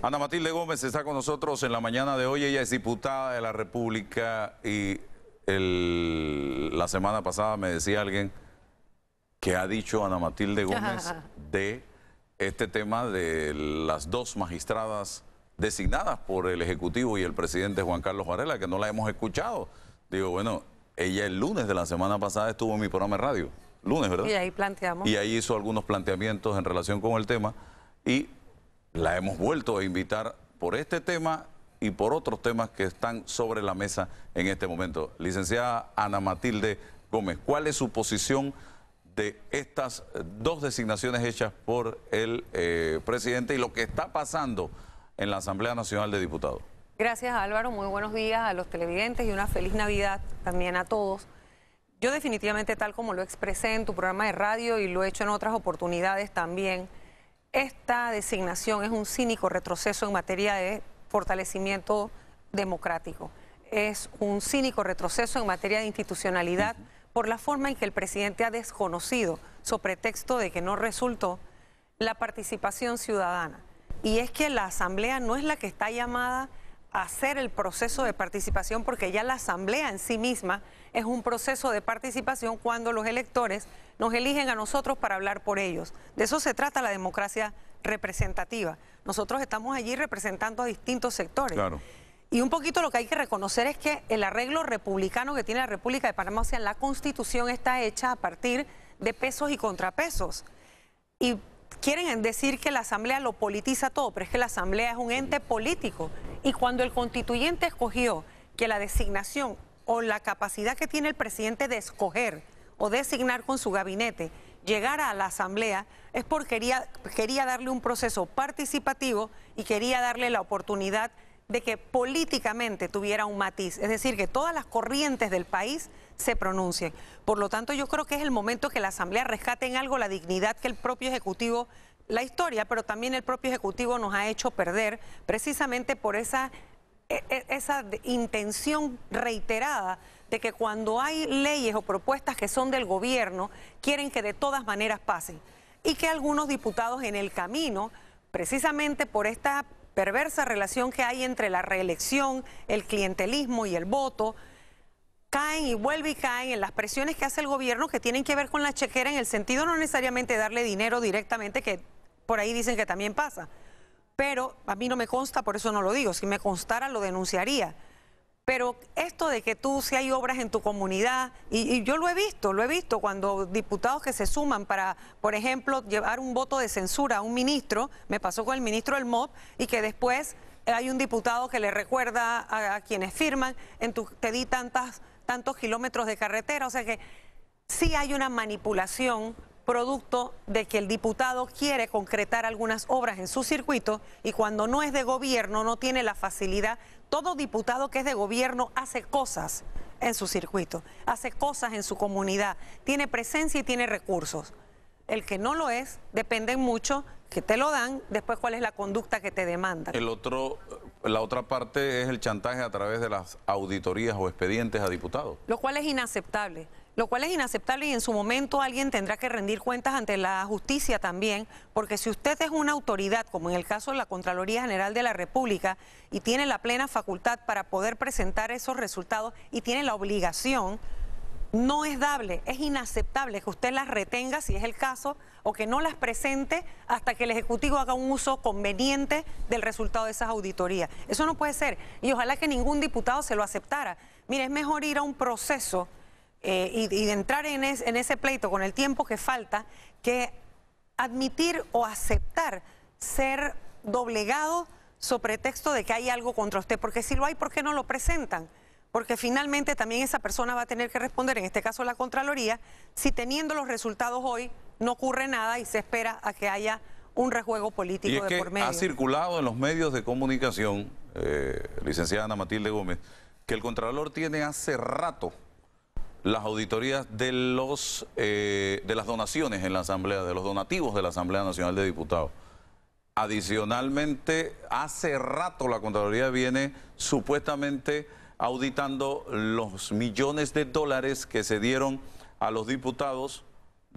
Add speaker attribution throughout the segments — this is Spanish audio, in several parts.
Speaker 1: Ana Matilde Gómez está con nosotros en la mañana de hoy. Ella es diputada de la República y la semana pasada me decía alguien que ha dicho Ana Matilde Gómez de este tema de las dos magistradas designadas por el Ejecutivo y el presidente Juan Carlos Varela, que no la hemos escuchado. Digo, bueno, ella el lunes de la semana pasada estuvo en mi programa de radio, lunes, ¿verdad?
Speaker 2: Y ahí planteamos.
Speaker 1: Y ahí hizo algunos planteamientos en relación con el tema y la hemos vuelto a invitar por este tema y por otros temas que están sobre la mesa en este momento. Licenciada Ana Matilde Gómez, ¿cuál es su posición de estas dos designaciones hechas por el presidente y lo que está pasando en la Asamblea Nacional de Diputados?
Speaker 2: Gracias, Álvaro. Muy buenos días a los televidentes y una feliz Navidad también a todos. Yo definitivamente, tal como lo expresé en tu programa de radio y lo he hecho en otras oportunidades también, esta designación es un cínico retroceso en materia de fortalecimiento democrático. Es un cínico retroceso en materia de institucionalidad por la forma en que el presidente ha desconocido, sobre pretexto de que no resultó, la participación ciudadana. Y es que la Asamblea no es la que está llamada a hacer el proceso de participación, porque ya la Asamblea en sí misma es un proceso de participación cuando los electores nos eligen a nosotros para hablar por ellos. De eso se trata la democracia representativa. Nosotros estamos allí representando a distintos sectores.
Speaker 1: Claro.
Speaker 2: Y un poquito lo que hay que reconocer es que el arreglo republicano que tiene la República de Panamá, o sea, la Constitución está hecha a partir de pesos y contrapesos. Y quieren decir que la Asamblea lo politiza todo, pero es que la Asamblea es un ente político. Y cuando el constituyente escogió que la designación o la capacidad que tiene el presidente de escoger o designar con su gabinete llegara a la Asamblea, es porque quería darle un proceso participativo y quería darle la oportunidad de que políticamente tuviera un matiz, es decir, que todas las corrientes del país se pronuncien. Por lo tanto, yo creo que es el momento que la Asamblea rescate en algo la dignidad que el propio Ejecutivo, la historia, pero también el propio Ejecutivo nos ha hecho perder, precisamente por esa intención reiterada de que cuando hay leyes o propuestas que son del gobierno, quieren que de todas maneras pasen. Y que algunos diputados en el camino, precisamente por esta perversa relación que hay entre la reelección, el clientelismo y el voto, caen y vuelven y caen en las presiones que hace el gobierno, que tienen que ver con la chequera, en el sentido no necesariamente de darle dinero directamente, que por ahí dicen que también pasa. Pero a mí no me consta, por eso no lo digo. Si me constara, lo denunciaría. Pero esto de que tú, si hay obras en tu comunidad, y yo lo he visto cuando diputados que se suman para, por ejemplo, llevar un voto de censura a un ministro, me pasó con el ministro del MOP, y que después hay un diputado que le recuerda a quienes firman, te di tantos kilómetros de carretera, o sea que sí hay una manipulación producto de que el diputado quiere concretar algunas obras en su circuito y cuando no es de gobierno no tiene la facilidad. Todo diputado que es de gobierno hace cosas en su circuito, hace cosas en su comunidad, tiene presencia y tiene recursos. El que no lo es, depende mucho, que te lo dan, después cuál es la conducta que te demandan.
Speaker 1: La otra parte es el chantaje a través de las auditorías o expedientes a diputados.
Speaker 2: Lo cual es inaceptable. Y en su momento alguien tendrá que rendir cuentas ante la justicia también, porque si usted es una autoridad, como en el caso de la Contraloría General de la República, y tiene la plena facultad para poder presentar esos resultados y tiene la obligación, no es dable, es inaceptable que usted las retenga, si es el caso, o que no las presente hasta que el Ejecutivo haga un uso conveniente del resultado de esas auditorías. Eso no puede ser, y ojalá que ningún diputado se lo aceptara. Mire, es mejor ir a un proceso y de entrar en ese pleito con el tiempo que falta, que admitir o aceptar ser doblegado sobre pretexto de que hay algo contra usted, porque si lo hay, ¿por qué no lo presentan? Porque finalmente también esa persona va a tener que responder, en este caso la Contraloría, si teniendo los resultados hoy no ocurre nada y se espera a que haya un rejuego político de por medio.
Speaker 1: Ha circulado en los medios de comunicación, licenciada Ana Matilde Gómez, que el Contralor tiene hace rato las auditorías de las donaciones en la Asamblea, de los donativos de la Asamblea Nacional de Diputados. Adicionalmente, hace rato la Contraloría viene supuestamente auditando los millones de dólares que se dieron a los diputados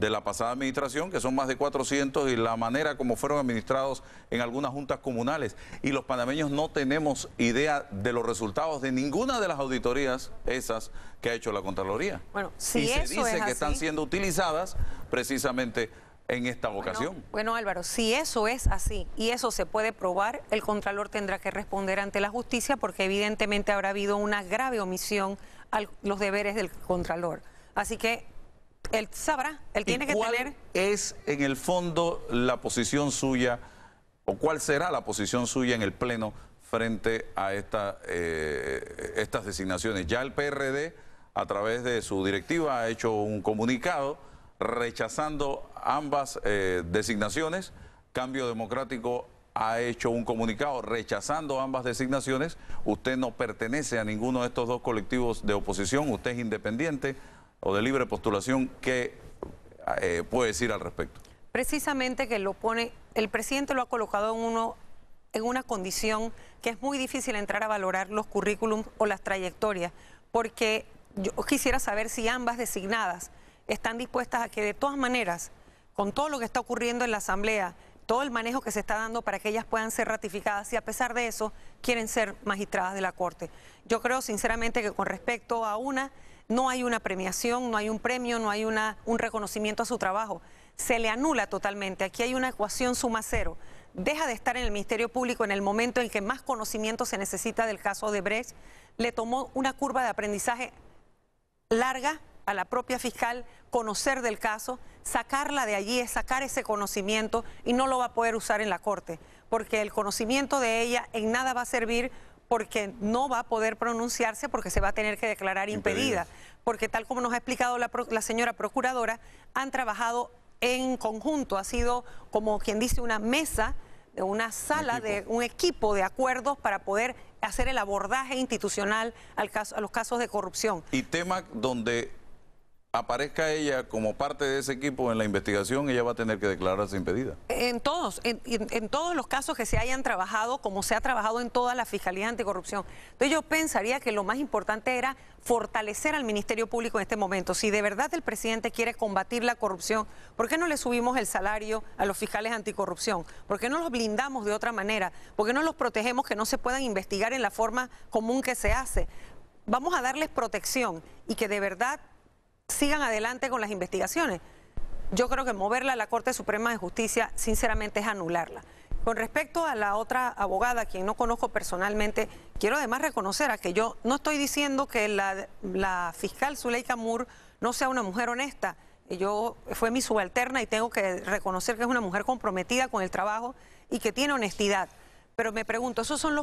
Speaker 1: de la pasada administración, que son más de 400, y la manera como fueron administrados en algunas juntas comunales. Y los panameños no tenemos idea de los resultados de ninguna de las auditorías esas que ha hecho la Contraloría.
Speaker 2: Bueno, si
Speaker 1: y se
Speaker 2: eso
Speaker 1: dice
Speaker 2: es
Speaker 1: que están
Speaker 2: así,
Speaker 1: siendo utilizadas precisamente en esta ocasión.
Speaker 2: Bueno, Álvaro, si eso es así y eso se puede probar, el Contralor tendrá que responder ante la justicia, porque evidentemente habrá habido una grave omisión a los deberes del Contralor. Así que él sabrá, él tiene que tener...
Speaker 1: ¿Cuál es en el fondo la posición suya, o cuál será la posición suya en el Pleno frente a estas designaciones? Ya el PRD, a través de su directiva, ha hecho un comunicado rechazando ambas designaciones. Cambio Democrático ha hecho un comunicado rechazando ambas designaciones. Usted no pertenece a ninguno de estos dos colectivos de oposición, usted es independiente o de libre postulación. ¿Qué puede decir al respecto?
Speaker 2: Precisamente que lo pone, el presidente lo ha colocado en una condición que es muy difícil entrar a valorar los currículums o las trayectorias, porque yo quisiera saber si ambas designadas están dispuestas a que de todas maneras, con todo lo que está ocurriendo en la Asamblea, todo el manejo que se está dando para que ellas puedan ser ratificadas, y a pesar de eso quieren ser magistradas de la Corte. Yo creo sinceramente que con respecto a una, no hay una premiación, no hay un premio, no hay un reconocimiento a su trabajo. Se le anula totalmente. Aquí hay una ecuación suma cero. Deja de estar en el Ministerio Público en el momento en que más conocimiento se necesita del caso de Brecht. Le tomó una curva de aprendizaje larga a la propia fiscal conocer del caso, sacarla de allí es sacar ese conocimiento, y no lo va a poder usar en la Corte, porque el conocimiento de ella en nada va a servir, porque no va a poder pronunciarse, porque se va a tener que declarar impedida. Porque tal como nos ha explicado la señora procuradora, han trabajado en conjunto, ha sido como quien dice una mesa, una sala, de un equipo de acuerdos para poder hacer el abordaje institucional a los casos de corrupción.
Speaker 1: Y tema donde aparezca ella como parte de ese equipo en la investigación, ella va a tener que declararse impedida. En
Speaker 2: todos los casos que se hayan trabajado, como se ha trabajado en todas las fiscalías anticorrupción. Entonces yo pensaría que lo más importante era fortalecer al Ministerio Público en este momento. Si de verdad el presidente quiere combatir la corrupción, ¿por qué no le subimos el salario a los fiscales anticorrupción? ¿Por qué no los blindamos de otra manera? ¿Por qué no los protegemos que no se puedan investigar en la forma común que se hace? Vamos a darles protección y que de verdad sigan adelante con las investigaciones. Yo creo que moverla a la Corte Suprema de Justicia, sinceramente, es anularla. Con respecto a la otra abogada, quien no conozco personalmente, quiero además reconocer a que yo no estoy diciendo que la fiscal Zuleika Moore no sea una mujer honesta. Fue mi subalterna y tengo que reconocer que es una mujer comprometida con el trabajo y que tiene honestidad. Pero me pregunto, ¿esos son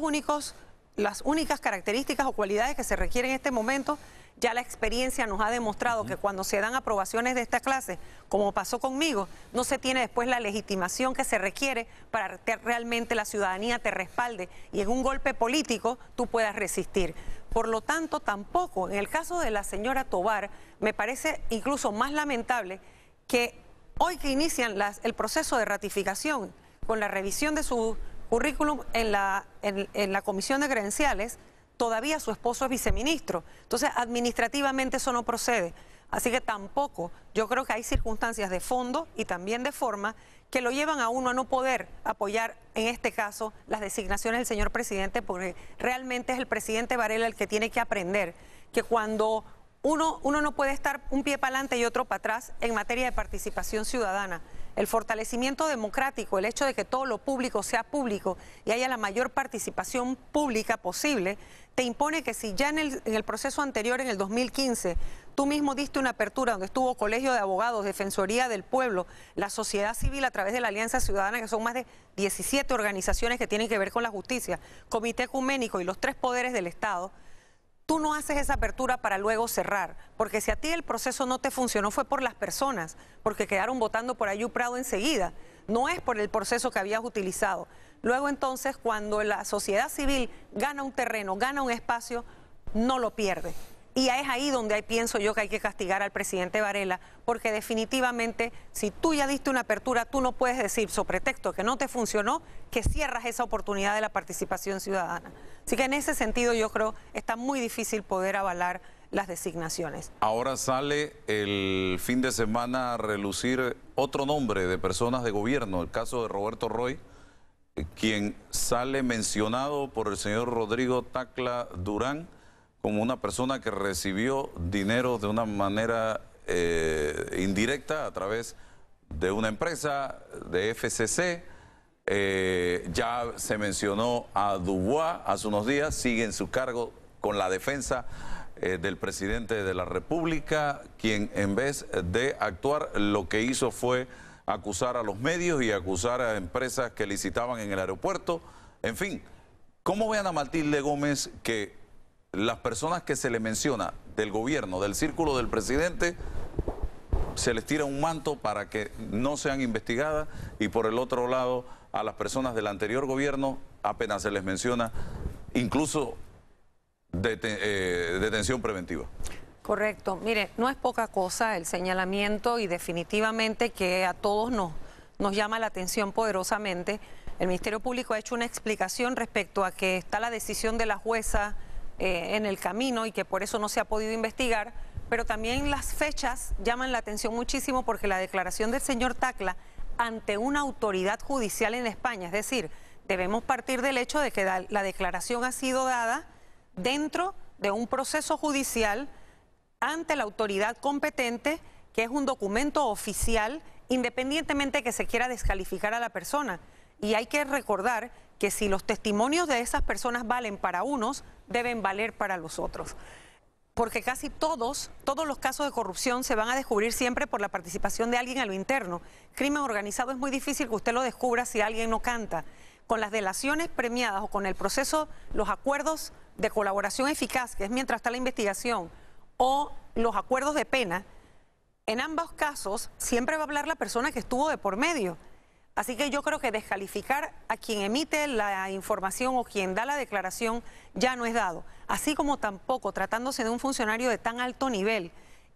Speaker 2: las únicas características o cualidades que se requieren en este momento? Ya la experiencia nos ha demostrado que cuando se dan aprobaciones de esta clase, como pasó conmigo, no se tiene después la legitimación que se requiere para que realmente la ciudadanía te respalde y en un golpe político tú puedas resistir. Por lo tanto, tampoco, en el caso de la señora Tovar, me parece incluso más lamentable que hoy que inician el proceso de ratificación con la revisión de su currículum en la Comisión de Credenciales, todavía su esposo es viceministro. Entonces, administrativamente eso no procede. Así que tampoco, yo creo que hay circunstancias de fondo y también de forma que lo llevan a uno a no poder apoyar, en este caso, las designaciones del señor presidente, porque realmente es el presidente Varela el que tiene que aprender que cuando uno no puede estar un pie para adelante y otro para atrás en materia de participación ciudadana. El fortalecimiento democrático, el hecho de que todo lo público sea público y haya la mayor participación pública posible, te impone que si ya en el proceso anterior, en el 2015, tú mismo diste una apertura donde estuvo Colegio de Abogados, Defensoría del Pueblo, la sociedad civil a través de la Alianza Ciudadana, que son más de 17 organizaciones que tienen que ver con la justicia, Comité Ecuménico y los 3 poderes del Estado, tú no haces esa apertura para luego cerrar, porque si a ti el proceso no te funcionó fue por las personas, porque quedaron votando por Ayú Prado enseguida, no es por el proceso que habías utilizado. Luego entonces, cuando la sociedad civil gana un terreno, gana un espacio, no lo pierde. Y es ahí donde pienso yo que hay que castigar al presidente Varela, porque definitivamente, si tú ya diste una apertura, tú no puedes decir, sobre pretexto que no te funcionó, que cierras esa oportunidad de la participación ciudadana. Así que en ese sentido yo creo está muy difícil poder avalar las designaciones.
Speaker 1: Ahora sale el fin de semana a relucir otro nombre de personas de gobierno, el caso de Roberto Roy, quien sale mencionado por el señor Rodrigo Tacla Durán como una persona que recibió dinero de una manera indirecta a través de una empresa de FCC. Ya se mencionó a Dubois hace unos días, sigue en su cargo con la defensa del presidente de la República, quien en vez de actuar lo que hizo fue acusar a los medios y acusar a empresas que licitaban en el aeropuerto. En fin, ¿cómo ve Ana Matilde Gómez que las personas que se le menciona del gobierno, del círculo del presidente, se les tira un manto para que no sean investigadas, y por el otro lado a las personas del anterior gobierno apenas se les menciona incluso detención preventiva?
Speaker 2: Correcto. Mire, no es poca cosa el señalamiento, y definitivamente que a todos nos llama la atención poderosamente. El Ministerio Público ha hecho una explicación respecto a que está la decisión de la jueza en el camino y que por eso no se ha podido investigar, pero también las fechas llaman la atención muchísimo, porque la declaración del señor Tacla ante una autoridad judicial en España, es decir, debemos partir del hecho de que la declaración ha sido dada dentro de un proceso judicial ante la autoridad competente, que es un documento oficial, independientemente de que se quiera descalificar a la persona. Y hay que recordar que si los testimonios de esas personas valen para unos, deben valer para los otros. Porque casi todos los casos de corrupción se van a descubrir siempre por la participación de alguien a lo interno. Crimen organizado es muy difícil que usted lo descubra si alguien no canta. Con las delaciones premiadas o con el proceso, los acuerdos de colaboración eficaz, que es mientras está la investigación, o los acuerdos de pena, en ambos casos siempre va a hablar la persona que estuvo de por medio. Así que yo creo que descalificar a quien emite la información o quien da la declaración ya no es dado. Así como tampoco, tratándose de un funcionario de tan alto nivel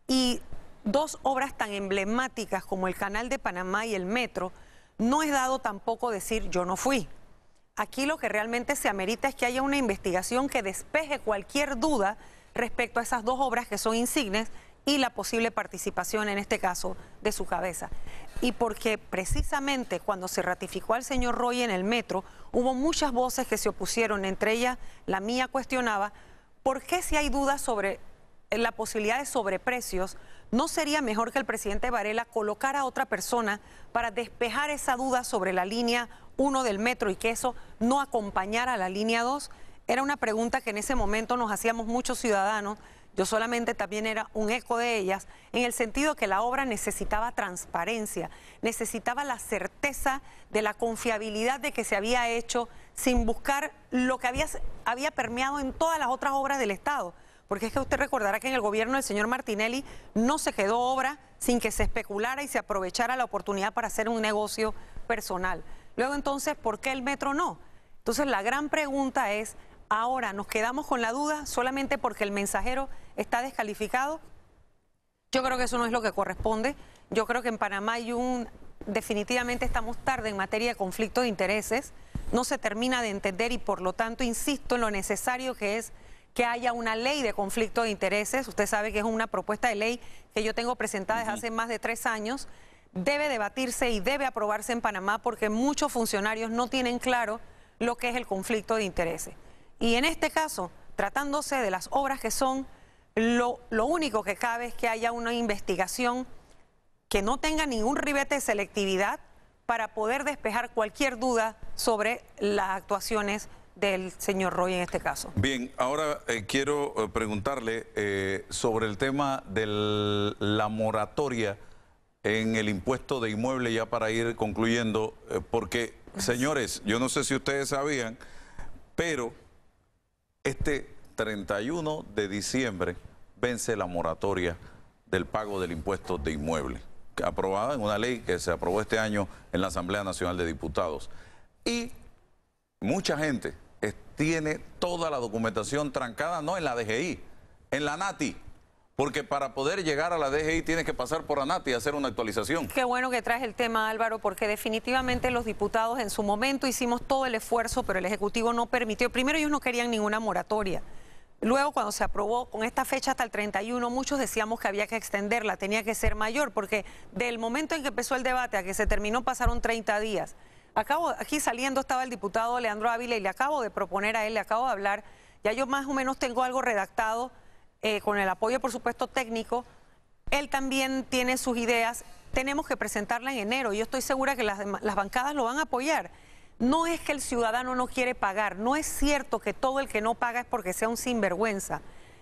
Speaker 2: y dos obras tan emblemáticas como el Canal de Panamá y el Metro, no es dado tampoco decir yo no fui. Aquí lo que realmente se amerita es que haya una investigación que despeje cualquier duda respecto a esas dos obras que son insignes y la posible participación, en este caso, de su cabeza. Y porque precisamente cuando se ratificó al señor Roy en el Metro, hubo muchas voces que se opusieron, entre ellas la mía cuestionaba, ¿por qué si hay dudas sobre la posibilidad de sobreprecios, no sería mejor que el presidente Varela colocara a otra persona para despejar esa duda sobre la línea 1 del Metro y que eso no acompañara a la línea 2? Era una pregunta que en ese momento nos hacíamos muchos ciudadanos. Yo solamente también era un eco de ellas, en el sentido que la obra necesitaba transparencia, necesitaba la certeza de la confiabilidad de que se había hecho sin buscar lo que había permeado en todas las otras obras del Estado. Porque es que usted recordará que en el gobierno del señor Martinelli no se quedó obra sin que se especulara y se aprovechara la oportunidad para hacer un negocio personal. Luego entonces, ¿por qué el Metro no? Entonces la gran pregunta es, ¿ahora nos quedamos con la duda solamente porque el mensajero está descalificado? Yo creo que eso no es lo que corresponde. Yo creo que en Panamá hay definitivamente estamos tarde en materia de conflicto de intereses. No se termina de entender y por lo tanto insisto en lo necesario que es que haya una ley de conflicto de intereses. Usted sabe que es una propuesta de ley que yo tengo presentada desde hace más de 3 años. Debe debatirse y debe aprobarse en Panamá porque muchos funcionarios no tienen claro lo que es el conflicto de intereses. Y en este caso, tratándose de las obras que son, lo único que cabe es que haya una investigación que no tenga ningún ribete de selectividad para poder despejar cualquier duda sobre las actuaciones del señor Roy en este caso.
Speaker 1: Bien, ahora quiero preguntarle sobre el tema de la moratoria en el impuesto de inmueble, ya para ir concluyendo, porque, señores, yo no sé si ustedes sabían, pero este 31 de diciembre vence la moratoria del pago del impuesto de inmueble, aprobada en una ley que se aprobó este año en la Asamblea Nacional de Diputados. Y mucha gente tiene toda la documentación trancada, no en la DGI, en la ANATI, porque para poder llegar a la DGI tienes que pasar por ANATI y hacer una actualización.
Speaker 2: Qué bueno que traes el tema, Álvaro, porque definitivamente los diputados en su momento hicimos todo el esfuerzo, pero el Ejecutivo no permitió. Primero, ellos no querían ninguna moratoria. Luego, cuando se aprobó con esta fecha hasta el 31, muchos decíamos que había que extenderla, tenía que ser mayor, porque del momento en que empezó el debate a que se terminó pasaron 30 días. Aquí saliendo estaba el diputado Leandro Ávila y le acabo de proponer a él, le acabo de hablar, ya yo más o menos tengo algo redactado con el apoyo, por supuesto, técnico. Él también tiene sus ideas, tenemos que presentarla en enero y yo estoy segura que las bancadas lo van a apoyar. No es que el ciudadano no quiere pagar, no es cierto que todo el que no paga es porque sea un sinvergüenza.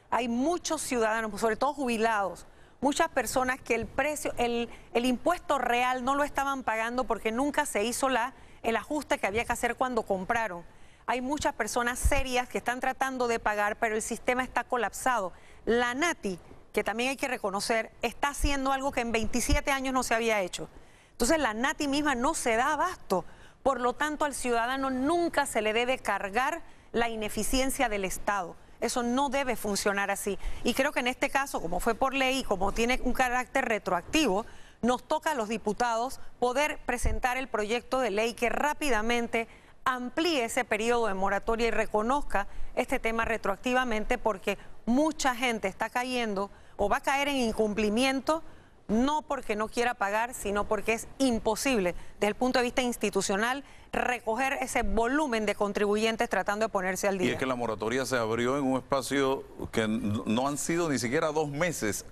Speaker 2: Hay muchos ciudadanos, sobre todo jubilados, muchas personas que el impuesto real no lo estaban pagando porque nunca se hizo el ajuste que había que hacer cuando compraron. Hay muchas personas serias que están tratando de pagar, pero el sistema está colapsado. La NATI, que también hay que reconocer, está haciendo algo que en 27 años no se había hecho. Entonces la NATI misma no se da abasto. Por lo tanto, al ciudadano nunca se le debe cargar la ineficiencia del Estado. Eso no debe funcionar así. Y creo que en este caso, como fue por ley y como tiene un carácter retroactivo, nos toca a los diputados poder presentar el proyecto de ley que rápidamente amplíe ese periodo de moratoria y reconozca este tema retroactivamente, porque mucha gente está cayendo o va a caer en incumplimiento, no porque no quiera pagar, sino porque es imposible, desde el punto de vista institucional, recoger ese volumen de contribuyentes tratando de ponerse al día.
Speaker 1: Y es que la moratoria se abrió en un espacio que no han sido ni siquiera 2 meses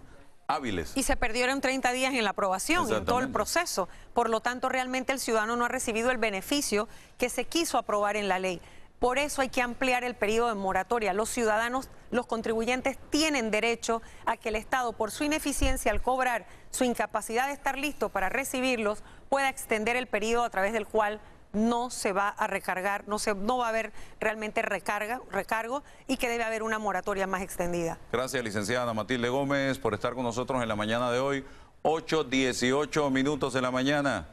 Speaker 1: hábiles.
Speaker 2: Y se perdieron 30 días en la aprobación, en todo el proceso. Por lo tanto, realmente el ciudadano no ha recibido el beneficio que se quiso aprobar en la ley. Por eso hay que ampliar el periodo de moratoria. Los ciudadanos, los contribuyentes tienen derecho a que el Estado, por su ineficiencia al cobrar, su incapacidad de estar listo para recibirlos, pueda extender el periodo a través del cual no se va a recargar, no va a haber realmente recargo y que debe haber una moratoria más extendida.
Speaker 1: Gracias, licenciada Ana Matilde Gómez, por estar con nosotros en la mañana de hoy. 8:18 minutos de la mañana.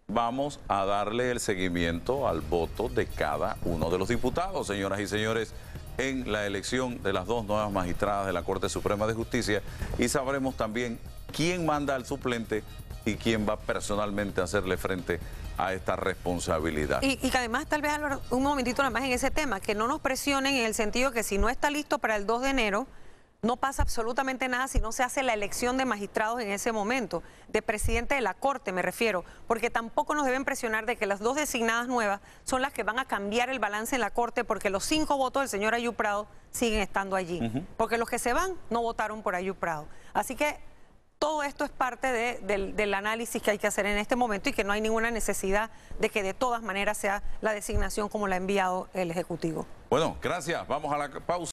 Speaker 1: Vamos a darle el seguimiento al voto de cada uno de los diputados, señoras y señores, en la elección de las 2 nuevas magistradas de la Corte Suprema de Justicia, y sabremos también quién manda al suplente y quién va personalmente a hacerle frente a esta responsabilidad.
Speaker 2: Y que además, tal vez, un momentito nada más en ese tema, que no nos presionen en el sentido que si no está listo para el 2 de enero, no pasa absolutamente nada si no se hace la elección de magistrados en ese momento, de presidente de la Corte me refiero, porque tampoco nos deben presionar de que las 2 designadas nuevas son las que van a cambiar el balance en la Corte, porque los 5 votos del señor Ayub Prado siguen estando allí, porque los que se van no votaron por Ayub Prado. Así que todo esto es parte del análisis que hay que hacer en este momento y que no hay ninguna necesidad de que de todas maneras sea la designación como la ha enviado el Ejecutivo.
Speaker 1: Bueno, gracias. Vamos a la pausa.